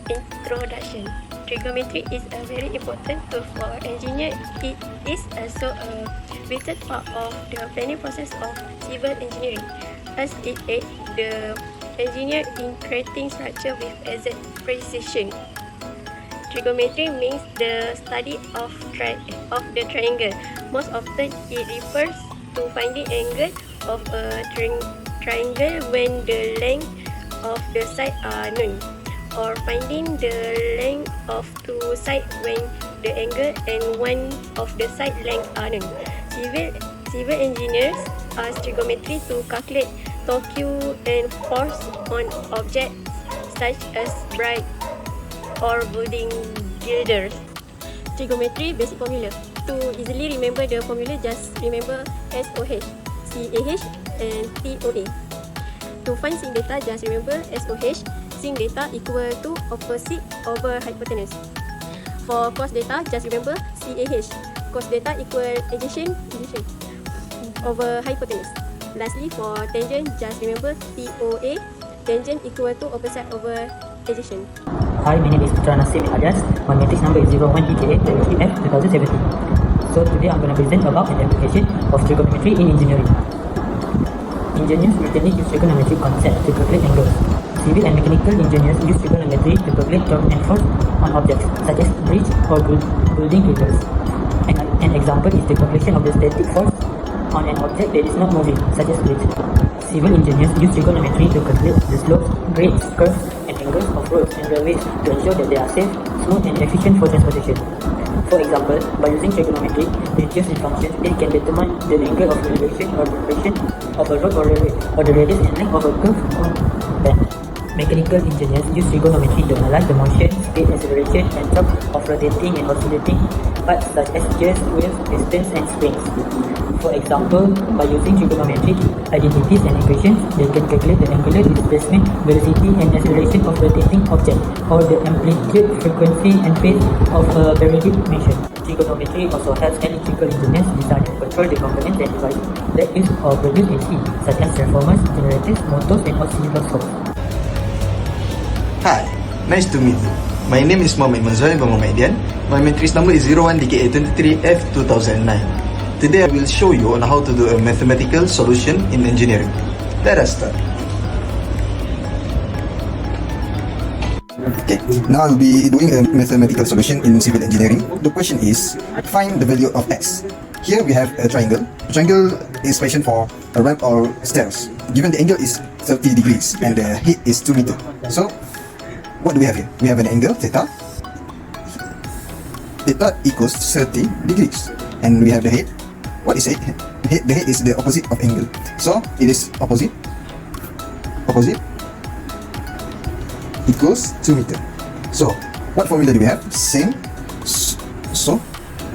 Introduction. Trigonometry is a very important tool for engineers. It is also a vital part of the planning process of civil engineering, as it aids the engineer in creating structure with exact precision. Trigonometry means the study of the triangle. Most often it refers to finding angle of a triangle when the length of the side are known, or finding the length of two sides when the angle and one of the side length are known. Civil engineers use trigonometry to calculate torque and force on objects such as bricks or building girders. Trigonometry basic formula. To easily remember the formula, just remember SOH, CAH and TOA. To find sin data, just remember SOH, sin data equal to opposite over hypotenuse. For cos data, just remember CAH, cos data equal adjacent over hypotenuse. Lastly, for tangent, just remember TOA, tangent equal to opposite over adjacent. Hi, my name is Putra Nasir bin Alias. My matrix number is 01DKA-F 2017. So today I'm going to present about an application of trigonometry in engineering. Engineers routinely use trigonometry concept to calculate angles. Civil and mechanical engineers use trigonometry to calculate torque and force on objects such as bridge or building girders. An example is the calculation of the static force on an object that is not moving, such as bridge. Civil engineers use trigonometry to calculate the slopes, grades, curves, and angles of roads and railways to ensure that they are safe, smooth, and efficient for transportation. For example, by using trigonometry, ratios and functions, it can determine the angle of elevation or rotation of a road or railway, or the radius and length of a curve or bend. Mechanical engineers use trigonometry to analyze the motion, speed, acceleration, and torque of rotating and oscillating parts such as gears, wheels, pistons, and springs. For example, by using trigonometric identities and equations, they can calculate the angular displacement, velocity, and acceleration of rotating object, or the amplitude, frequency, and phase of a periodic motion. Trigonometry also helps electrical engineers design and control the components and devices that use or produce AC, such as transformers, generators, motors, and oscilloscopes. Hi, nice to meet you. My name is Mohamed Manzoy Bangomaidian. My matrix number is 01DKA23F 2009. Today I will show you on how to do a mathematical solution in engineering. Let us start. Okay, now I'll be doing a mathematical solution in civil engineering. The question is, find the value of x. Here we have a triangle. The triangle is fashioned for a ramp or stairs. Given the angle is 30 degrees and the height is 2 meters. So, what do we have here? We have an angle, theta. Theta equals 30 degrees. And we have the height. What is height? The height is the opposite of angle. So, it is opposite equals 2 meters. So, what formula do we have? Same, so,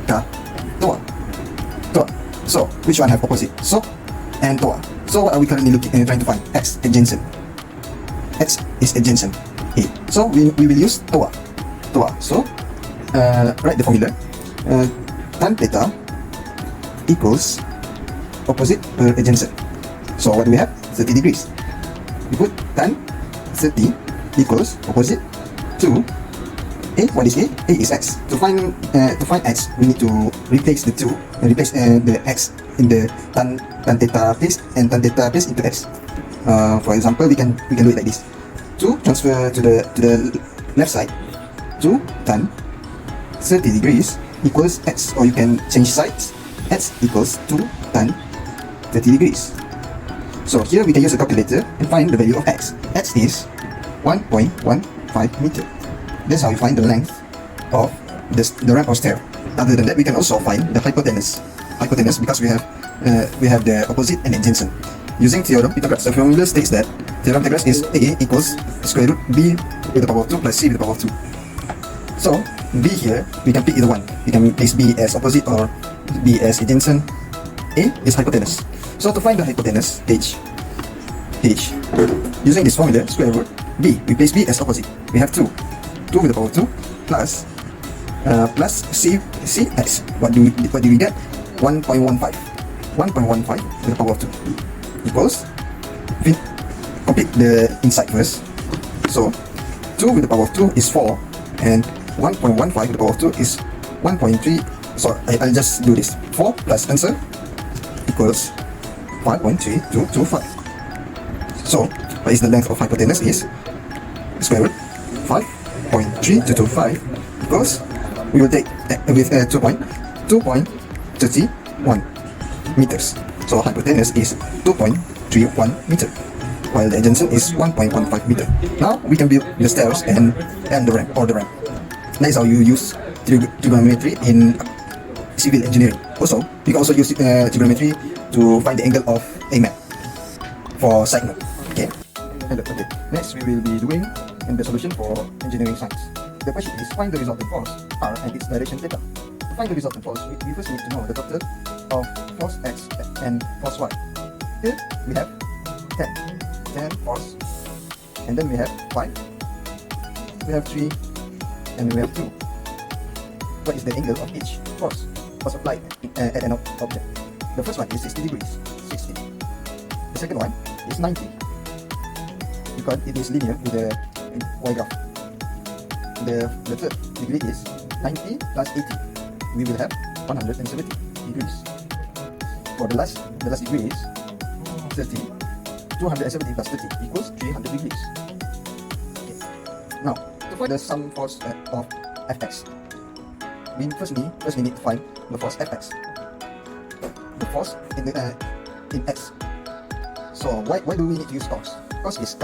ka, toa. So, which one have opposite? So, and toa. So, what are we currently trying to find? X, adjacent. X is adjacent. A. So, we will use toa. So, write the formula. Tan theta equals opposite per adjacent. So, what do we have? 30 degrees. We put tan 30 equals opposite to A. What is A? A is x. To find x, we need to replace the x in the tan theta place and tan theta place into x. For example, we can do it like this. To transfer to the left side, to tan 30 degrees equals x, or you can change sides. X equals to tan 30 degrees. So here we can use a calculator and find the value of x. X is 1.15 meter. That's how we find the length of the ramp or stair. Other than that, we can also find the hypotenuse. Hypotenuse because we have the opposite and adjacent. Using theorem Pythagoras, the formula states that theorem Pythagoras is A equals square root B with the power of 2 plus C with the power of 2. So B here, we can pick either one. We can place B as opposite or B as adjacent. A is hypotenuse. So to find the hypotenuse, H, using this formula, square root B, we place B as opposite. We have 2 with the power of 2 plus C x. What do we get? 1.15 with the power of 2 equals, complete the inside first. So 2 with the power of 2 is 4, and 1.15 with the power of 2 is 1.3. So I'll just do this. 4 plus answer equals 5.3225. So what is the length of hypotenuse is square root 5.3225 equals, we will take with 2.31 meters. So hypotenuse is 2.31 meter, while the adjacent is 1.15 meter. Now we can build the stairs and the ramp or the ramp. That is how you use trigonometry in civil engineering. Also, you can also use trigonometry to find the angle of a map for side note. Okay. Okay. Next, we will be doing the solution for engineering science. The question is, find the resultant force R and its direction theta. To find the resultant force, we first need to know the total of force X and force Y. Here we have 10 force, and then we have 5, we have 3, and we have 2. What is the angle of each force applied at an object? The first one is 60 degrees, 60. The second one is 90, because it is linear with the y graph. The third degree is 90 plus 80. We will have 170 degrees. For the last degree is 30. 270 plus 30 equals 300 degrees. Okay. Now, to find the sum force of Fx, we first need to find the force Fx. The force in x. So why do we need to use cos? Cos is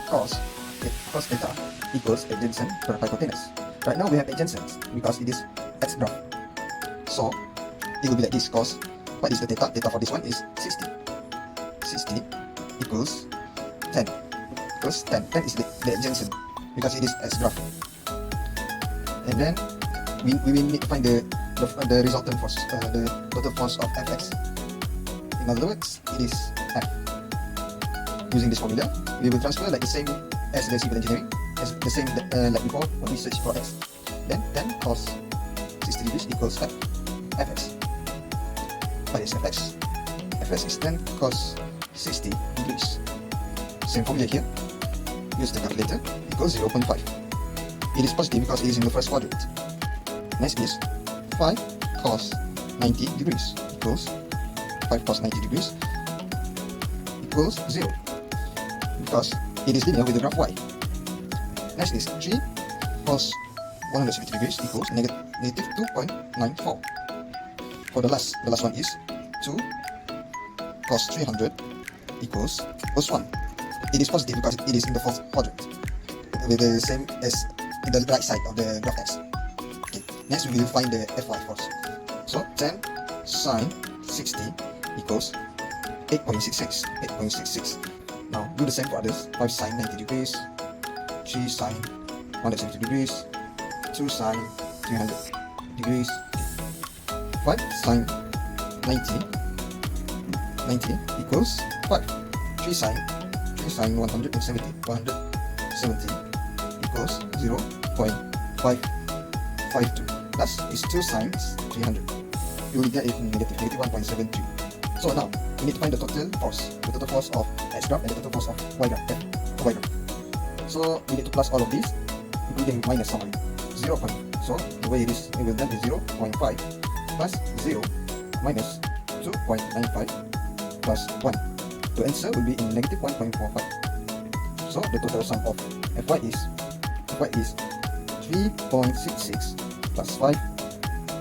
cos theta equals adjacent per hypotenuse. Right now we have adjacent because it is x graph. So it will be like this. Cos, what is the theta? Theta for this one is 60. 60 equals 10. Equals 10. 10 is the adjacent because it is x graph. And then we will need to find the resultant force, the total force of Fx. In other words, it is F. Using this formula, we will transfer like the same as the civil engineering, as the same like before when we search for X. Then 10 cos 60 degrees equals Fx. What is Fx? Fx is 10 cos 60 degrees. Same formula here. Use the calculator. Equals 0.5. It is positive because it is in the first quadrant. Next is 5 cos 90 degrees equals 5 cos 90 degrees equals 0 because it is linear with the graph y. Next is 3 cos 170 degrees equals negative 2.94. For the last one is 2 cos 300 equals 1. It is positive because it is in the fourth quadrant with the same as in the right side of the graph x. Okay. Next we will find the Fy force. So 10 sine 60 equals 8.66. 8.66. Now do the same for others. 5 sine 90 degrees, 3 sine 170 degrees, 2 sine 300 degrees, 5 sine 90 equals 5. 3 sine 170 equals 0.552. Plus is 2 sines 300. You will get it negative 1.73. So now we need to find the total force of x graph and the total force of y graph. So we need to plus all of these, including minus summary. 0. So the way it will then be 0.5 plus 0 minus 2.95 plus 1. The answer will be in negative 1.45. So the total sum of Fy is 3.66 plus 5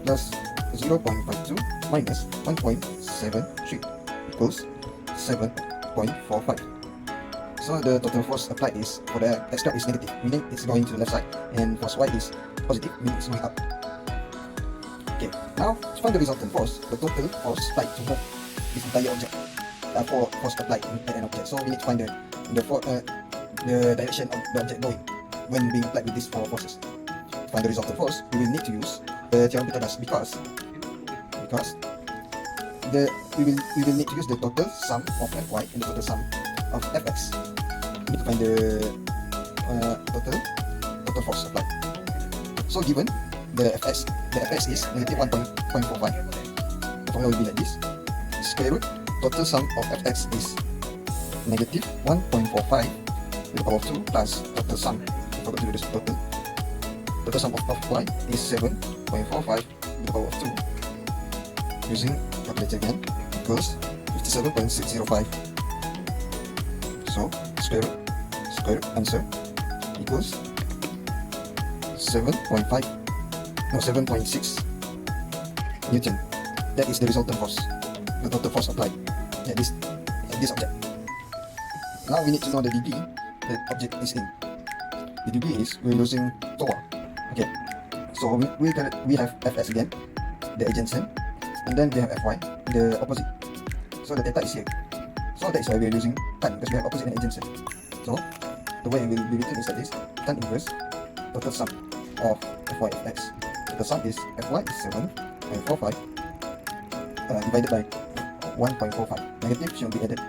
plus 0.52 minus 1.73 equals 7.45. So the total force applied is, for the x graph is negative, meaning it's going to the left side, and force y is positive, meaning it's going up. Okay, now to find the resultant force, the total force applied to move this entire object. For force applied at an object, so we need to find the direction of the object going when being applied with these four forces. To find the resultant force, we will need to use the theorem Pythagoras because we will need to use the total sum of Fy and the total sum of Fx. We need to find the total force applied. So given the Fx is negative 1.45, the formula will be like this: square root total sum of Fx is negative 1.45 with the power of 2 plus total sum. I forgot to do this total. Total sum of y is 7.45 with the power of 2. Using calculator again equals 57.605. So square root answer equals 7.6 Newton. That is the resultant force, the total force applied at this object. Now we need to know the degree the object is in. The degree is we're using TOA. Okay, so we have Fs again, the adjacent, and then we have Fy, the opposite. So the theta is here. So that's why we're using tan, because we have opposite and adjacent. So the way it will be written is like this: tan inverse total sum of Fy of x. The sum is Fy is 7.45 divided by 1.45. Negative should be added.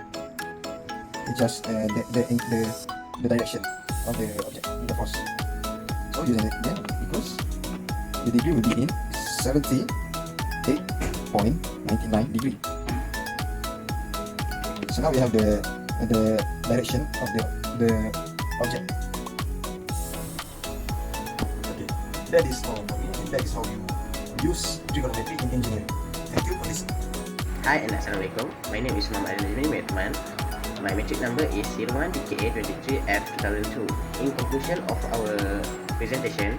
It's just the direction of the object, the force. So using it again equals, the degree will be in 78.99 degree. So now we have the direction of the object. Okay, that is all for me. That is how you use trigonometry in engineering. Thank you for listening. Hi and Assalamualaikum. My name is Muhammad Al-Najmi Medman. My metric number is 01DKA23F2002. In conclusion of our presentation,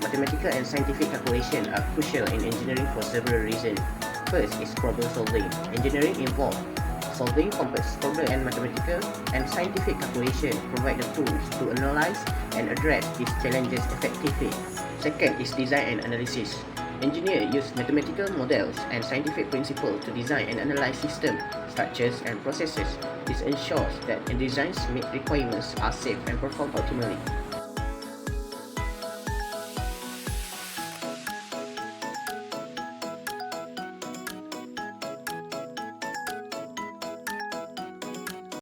mathematical and scientific calculation are crucial in engineering for several reasons. First is problem solving. Engineering involves solving complex problems, and mathematical and scientific calculation provide the tools to analyze and address these challenges effectively. Second is design and analysis. Engineers use mathematical models and scientific principles to design and analyze systems, structures, and processes. This ensures that designs meet requirements, are safe, and perform optimally.